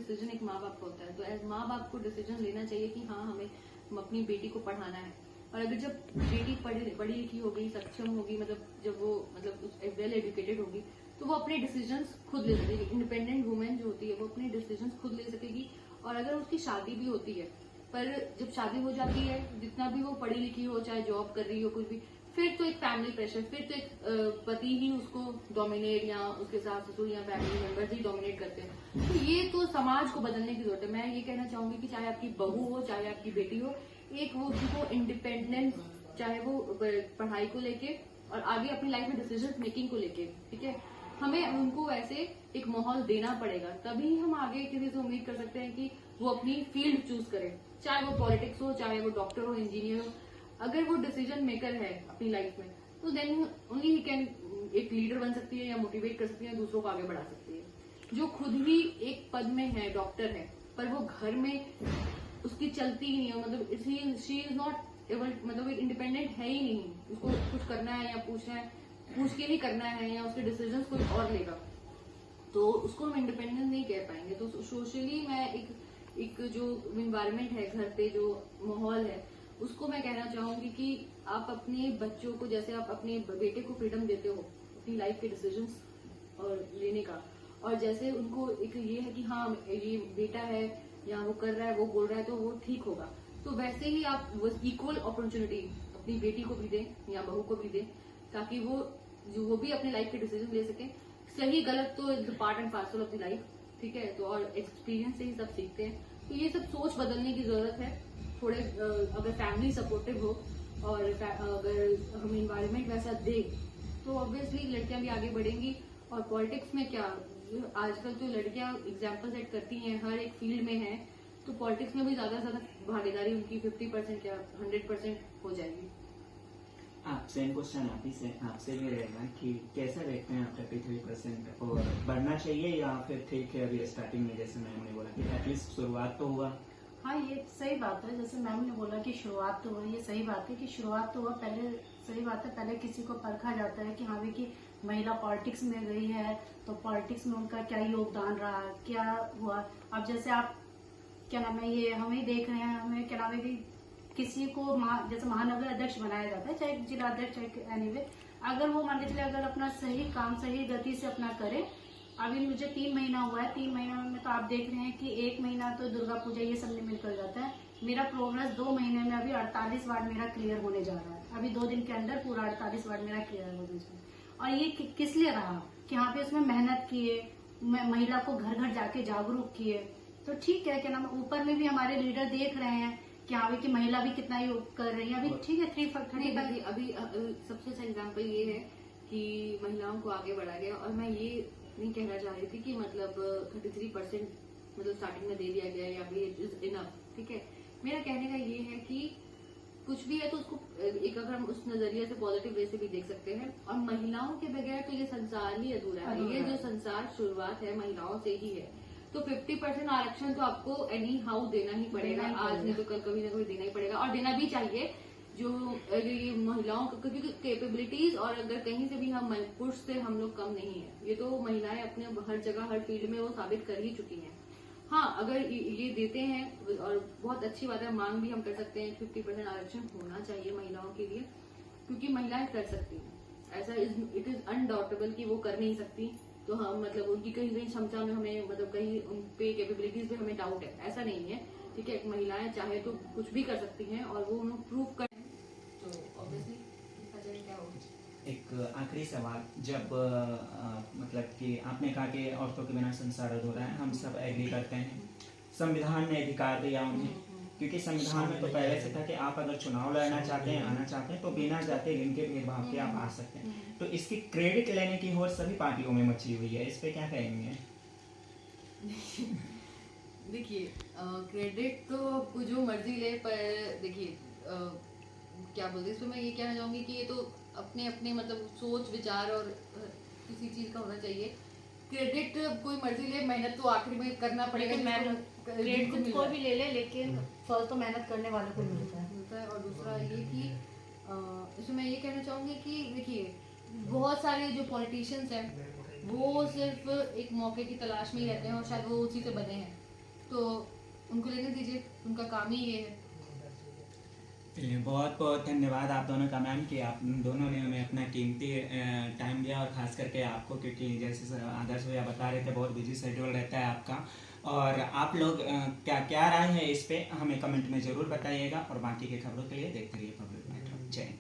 Decision एक माँ बाप का होता है। तो एज माँ बाप को डिसीजन लेना चाहिए कि हाँ हमें अपनी बेटी को पढ़ाना है। और अगर जब बेटी पढ़ी लिखी होगी, सक्षम होगी, मतलब जब वो मतलब वेल एजुकेटेड होगी, तो वो अपने डिसीजंस खुद ले सकेगी। इंडिपेंडेंट वुमेन जो होती है वो अपने डिसीजंस खुद ले सकेगी। और अगर उसकी शादी भी होती है, पर जब शादी हो जाती है, जितना भी वो पढ़ी लिखी हो, चाहे जॉब कर रही हो कुछ भी, फिर तो एक फैमिली प्रेशर, फिर तो एक पति ही उसको डोमिनेट, या उसके सास ससुर या फैमिली मेंबर्स ही डोमिनेट करते हैं। तो ये तो समाज को बदलने की जरूरत है। मैं ये कहना चाहूंगी कि चाहे आपकी बहू हो, चाहे आपकी बेटी हो, एक वो उनको इंडिपेंडेंस, चाहे वो पढ़ाई को लेके और आगे अपनी लाइफ में डिसीजन मेकिंग को लेके, ठीक है, हमें उनको वैसे एक माहौल देना पड़ेगा। तभी हम आगे किसी से उम्मीद कर सकते हैं कि वो अपनी फील्ड चूज करे, चाहे वो पॉलिटिक्स हो, चाहे वो डॉक्टर हो, इंजीनियर हो। अगर वो डिसीजन मेकर है अपनी लाइफ में, तो देन ओनली ही कैन एक लीडर बन सकती है, या मोटिवेट कर सकती है, दूसरों को आगे बढ़ा सकती है। जो खुद ही एक पद में है, डॉक्टर है, पर वो घर में उसकी चलती ही नहीं है, मतलब शी इज नॉट एबल, मतलब इंडिपेंडेंट है ही नहीं, उसको कुछ करना है या पूछ के ही करना है, या उसके डिसीजन कोई और लेगा, तो उसको हम इंडिपेंडेंट नहीं कह पाएंगे। तो सोशली मैं एक जो इन्वायरमेंट है, घर पे जो माहौल है, उसको मैं कहना चाहूंगी कि आप अपने बच्चों को, जैसे आप अपने बेटे को फ्रीडम देते हो अपनी लाइफ के डिसीजंस और लेने का, और जैसे उनको एक ये है कि हाँ ये बेटा है या वो कर रहा है, वो बोल रहा है तो वो ठीक होगा, तो वैसे ही आप वो इक्वल अपॉर्चुनिटी अपनी बेटी को भी दें या बहू को भी दें, ताकि वो भी अपने लाइफ के डिसीजन ले सके। सही गलत तो is part and parcel of the life, ठीक है, तो और एक्सपीरियंस से ही सब सीखते हैं। तो ये सब सोच बदलने की जरूरत है थोड़े। अगर फैमिली सपोर्टिव हो और अगर हम इन्वायरमेंट वैसा दे, तो ऑब्वियसली लड़कियां भी आगे बढ़ेंगी। और पॉलिटिक्स में क्या, आजकल तो लड़कियां एग्जाम्पल सेट करती हैं, हर एक फील्ड में है, तो पॉलिटिक्स में भी ज्यादा से ज्यादा भागीदारी उनकी 50% क्या 100% हो जाएगी। सेम क्वेश्चन आपसे भी रहेगा कि कैसा देखते हैं आप 33%, और बढ़ना चाहिए या फिर ठीक है अभी स्टार्टिंग में, जैसे मैम ने बोला कि एटलीस्ट शुरुआत तो हुआ। हाँ, ये सही बात है, जैसे मैम ने बोला कि शुरुआत तो हुई, ये सही बात है कि शुरुआत तो हुआ। पहले सही बात है, पहले किसी को परखा जाता है कि हाँ भी कि महिला पॉलिटिक्स में गई है तो पॉलिटिक्स में उनका क्या योगदान रहा, क्या हुआ। अब जैसे आप क्या नाम है, ये हम ही देख रहे हैं, हमें क्या नाम है कि किसी को जैसे महानगर अध्यक्ष बनाया जाता है, चाहे जिला अध्यक्ष, चाहे एनीवे, अगर वो मान के चले अगर अपना सही काम सही गति से अपना करे। अभी मुझे 3 महीना हुआ है, 3 महीना में तो आप देख रहे हैं कि 1 महीना तो दुर्गा पूजा ये सब में निकल जाता है। मेरा प्रोग्रेस 2 महीने में अभी 48 वार्ड मेरा क्लियर होने जा रहा है। अभी 2 दिन के अंदर पूरा 48 वार्ड मेरा क्लियर हो जाए। और ये किस लिए रहा कि यहाँ पे उसमें मेहनत किए, महिला को घर घर जाके जागरूक किए, तो ठीक है। क्या नाम, ऊपर में भी हमारे लीडर देख रहे हैं कि हाँ कि महिला भी कितना योग कर रही है। अभी ठीक है 330 अभी सबसे अच्छा एग्जाम्पल ये है कि महिलाओं को आगे बढ़ा गया। और मैं ये नहीं कहना चाह रही थी कि मतलब 33% मतलब स्टार्टिंग में दे दिया गया या फिर इट इज इनफ, ठीक है। मेरा कहने का ये है कि कुछ भी है तो उसको एक अगर हम उस नजरिए से पॉजिटिव वे से भी देख सकते हैं। और महिलाओं के बगैर तो ये संसार ही अधूरा है। ये जो संसार शुरुआत है महिलाओं से ही है। तो 50% आरक्षण तो आपको एनी हाउ देना ही पड़ेगा, आज नहीं तो कल कभी ना कभी देना ही पड़ेगा, और देना भी चाहिए। जो ये महिलाओं को, क्योंकि कैपेबिलिटीज और अगर कहीं से भी हम पुरुष से हम लोग कम नहीं है। ये तो महिलाएं अपने हर जगह हर फील्ड में वो साबित कर ही चुकी हैं। हाँ, अगर ये देते हैं और बहुत अच्छी बात है, मांग भी हम कर सकते हैं 50% आरक्षण होना चाहिए महिलाओं के लिए, क्योंकि महिलाएं कर सकती हैं। ऐसा इट इज अनडाउटेबल कि वो कर नहीं सकती, तो हम मतलब उनकी कहीं कहीं क्षमता में हमें मतलब कहीं उन पे कैपेबिलिटीज पे हमें डाउट है, ऐसा नहीं है, ठीक है। महिलाएं चाहे तो कुछ भी कर सकती हैं और वो उन्हें प्रूव करें, तो ऑब्वियसली क्या होगा। एक आखिरी सवाल, जब मतलब कि आपने कहा कि औरतों के बिना संसार अधूरा है, हम सब एग्री करते हैं। संविधान ने अधिकार दिया उन्हें, क्योंकि संविधान में तो पहले से था कि आप अगर चुनाव लड़ना चाहते हैं, आना चाहते हैं, तो बिना जाते लिंग के भेदभाव के आप आ सकते हैं। तो इसकी क्रेडिट लेने की होड़ सभी पार्टियों में मची हुई है, इस पे क्या कहेंगे? देखिए, क्रेडिट तो जो मर्जी ले, पर देखिए क्या बोलते हैं, इसमें मैं ये कहना चाहूंगी कि ये तो अपने अपने मतलब सोच विचार और किसी चीज का होना चाहिए। क्रेडिट कोई मर्जी ले, मेहनत तो आखिर में करना पड़ेगा। क्रेडिट कोई भी ले ले, लेकिन फल तो मेहनत करने वाले को मिलता है। और दूसरा ये कि इसमें मैं ये कहना चाहूंगी कि देखिए, बहुत सारे जो पॉलिटिशियंस हैं वो सिर्फ एक मौके की तलाश में ही रहते हैं, और शायद वो उसी से बने हैं, तो उनको लेने दीजिए, उनका काम ही ये है। चलिए, बहुत बहुत धन्यवाद आप दोनों का मैम कि आप दोनों ने हमें अपना कीमती टाइम दिया, और ख़ास करके आपको, क्योंकि जैसे आदर्श भैया बता रहे थे बहुत बिजी शेड्यूल रहता है आपका। और आप लोग क्या क्या राय है इस पे हमें कमेंट में ज़रूर बताइएगा, और बाकी की खबरों के लिए देखते रहिए पब्लिक मेट्रो। जय हिंद।